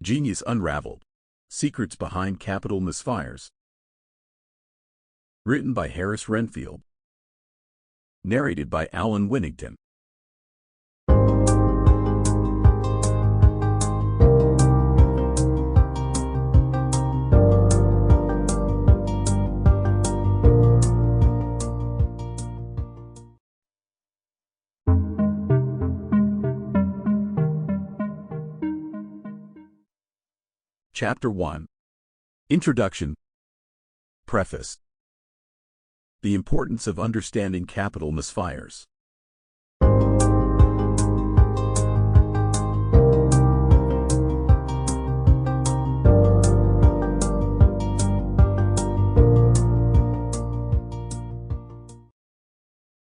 Genius Unraveled. Secrets Behind Capital Misfires. Written by Wrenfield. Narrated by Winnigton. Chapter 1. Introduction. Preface. The importance of understanding capital misfires.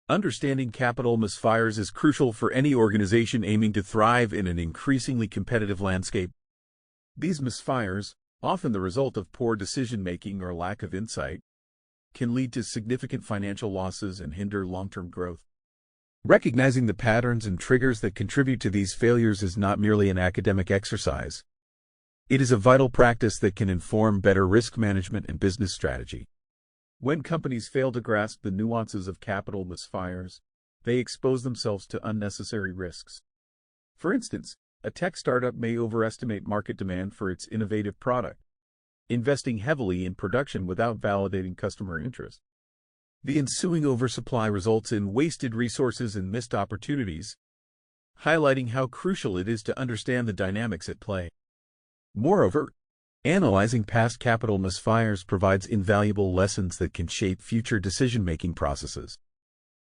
Understanding capital misfires is crucial for any organization aiming to thrive in an increasingly competitive landscape. These misfires, often the result of poor decision-making or lack of insight, can lead to significant financial losses and hinder long-term growth. Recognizing the patterns and triggers that contribute to these failures is not merely an academic exercise. It is a vital practice that can inform better risk management and business strategy. When companies fail to grasp the nuances of capital misfires, they expose themselves to unnecessary risks. For instance, a tech startup may overestimate market demand for its innovative product, investing heavily in production without validating customer interest. The ensuing oversupply results in wasted resources and missed opportunities, highlighting how crucial it is to understand the dynamics at play. Moreover, analyzing past capital misfires provides invaluable lessons that can shape future decision-making processes.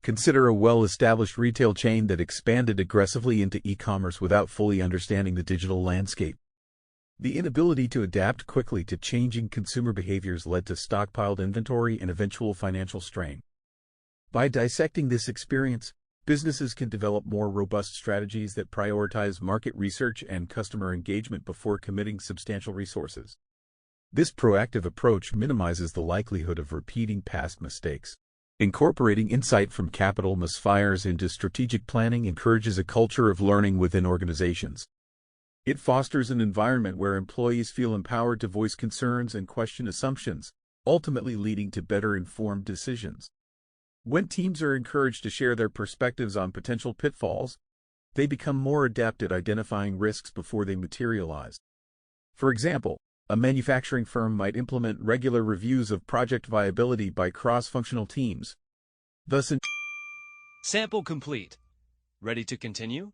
Consider a well-established retail chain that expanded aggressively into e-commerce without fully understanding the digital landscape. The inability to adapt quickly to changing consumer behaviors led to stockpiled inventory and eventual financial strain. By dissecting this experience, businesses can develop more robust strategies that prioritize market research and customer engagement before committing substantial resources. This proactive approach minimizes the likelihood of repeating past mistakes. Incorporating insight from capital misfires into strategic planning encourages a culture of learning within organizations. It fosters an environment where employees feel empowered to voice concerns and question assumptions, ultimately leading to better informed decisions. When teams are encouraged to share their perspectives on potential pitfalls, they become more adept at identifying risks before they materialize. For example, a manufacturing firm might implement regular reviews of project viability by cross-functional teams. Thus, Sample complete. Ready to continue?